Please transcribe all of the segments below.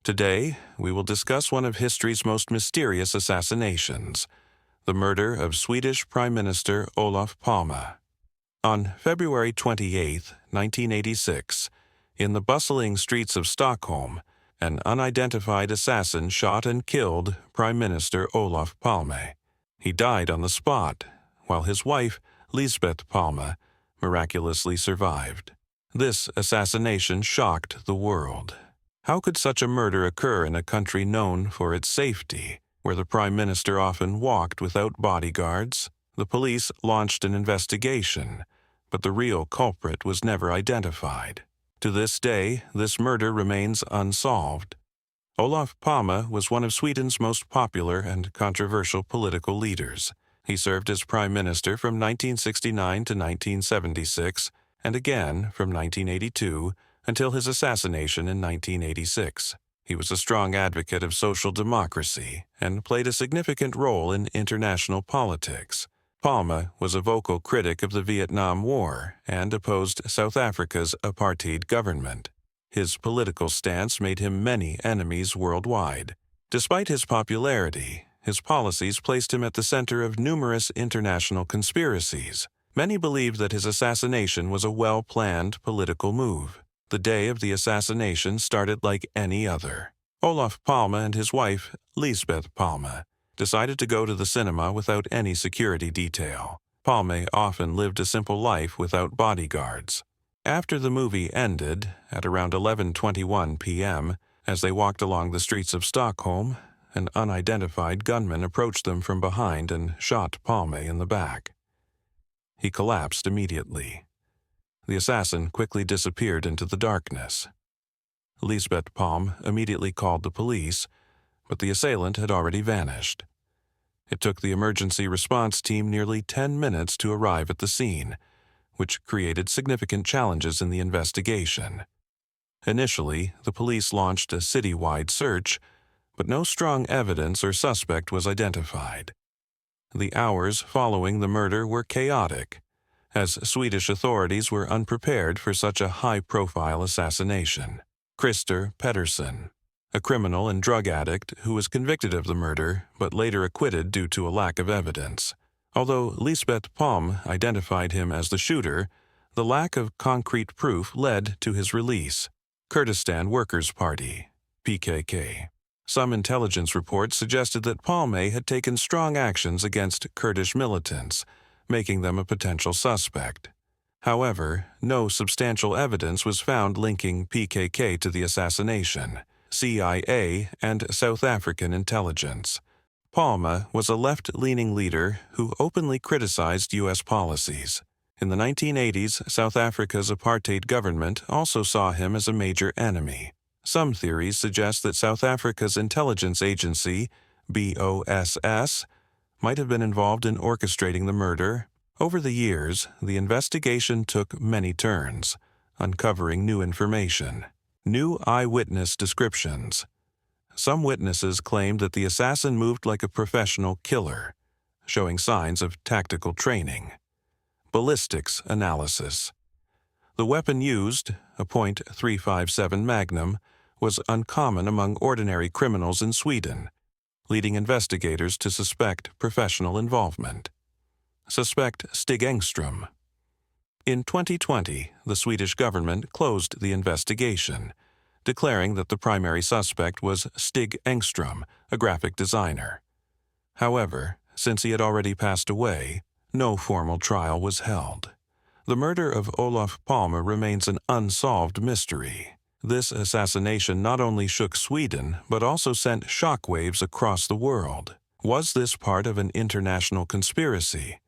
Today, we will discuss one of history's most mysterious assassinations, the murder of Swedish Prime Minister Olof Palme. On February 28, 1986, in the bustling streets of Stockholm, an unidentified assassin shot and killed Prime Minister Olof Palme. He died on the spot, while his wife, Lisbeth Palme, miraculously survived. This assassination shocked the world. How could such a murder occur in a country known for its safety, where the Prime Minister often walked without bodyguards? The police launched an investigation, but the real culprit was never identified. To this day, this murder remains unsolved. Olof Palme was one of Sweden's most popular and controversial political leaders. He served as Prime Minister from 1969 to 1976, and again from 1982 until his assassination in 1986. He was a strong advocate of social democracy and played a significant role in international politics. Palme was a vocal critic of the Vietnam War and opposed South Africa's apartheid government. His political stance made him many enemies worldwide. Despite his popularity, his policies placed him at the center of numerous international conspiracies. Many believed that his assassination was a well-planned political move. The day of the assassination started like any other. Olof Palme and his wife, Lisbeth Palme, decided to go to the cinema without any security detail. Palme often lived a simple life without bodyguards. After the movie ended, at around 11:21 p.m., as they walked along the streets of Stockholm, an unidentified gunman approached them from behind and shot Palme in the back. He collapsed immediately. The assassin quickly disappeared into the darkness. Lisbeth Palme immediately called the police, but the assailant had already vanished. It took the emergency response team nearly 10 minutes to arrive at the scene, which created significant challenges in the investigation. Initially, the police launched a citywide search, but no strong evidence or suspect was identified. The hours following the murder were chaotic, as Swedish authorities were unprepared for such a high-profile assassination. Christer Pettersson, a criminal and drug addict who was convicted of the murder but later acquitted due to a lack of evidence. Although Lisbeth Palme identified him as the shooter, the lack of concrete proof led to his release. Kurdistan Workers' Party, PKK. Some intelligence reports suggested that Palme had taken strong actions against Kurdish militants, making them a potential suspect. However, no substantial evidence was found linking PKK to the assassination, CIA, and South African intelligence. Palme was a left-leaning leader who openly criticized U.S. policies. In the 1980s, South Africa's apartheid government also saw him as a major enemy. Some theories suggest that South Africa's intelligence agency, BOSS, might have been involved in orchestrating the murder. Over the years, the investigation took many turns, uncovering new information. New eyewitness descriptions. Some witnesses claimed that the assassin moved like a professional killer, showing signs of tactical training. Ballistics analysis. The weapon used, a .357 Magnum, was uncommon among ordinary criminals in Sweden, leading investigators to suspect professional involvement. Suspect Stig Engström. In 2020, the Swedish government closed the investigation, declaring that the primary suspect was Stig Engström, a graphic designer. However, since he had already passed away, no formal trial was held. The murder of Olof Palme remains an unsolved mystery. This assassination not only shook Sweden, but also sent shockwaves across the world. Was this part of an international conspiracy?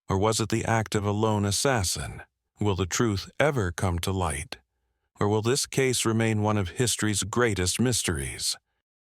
Or was it the act of a lone assassin? Will the truth ever come to light? Or will this case remain one of history's greatest mysteries?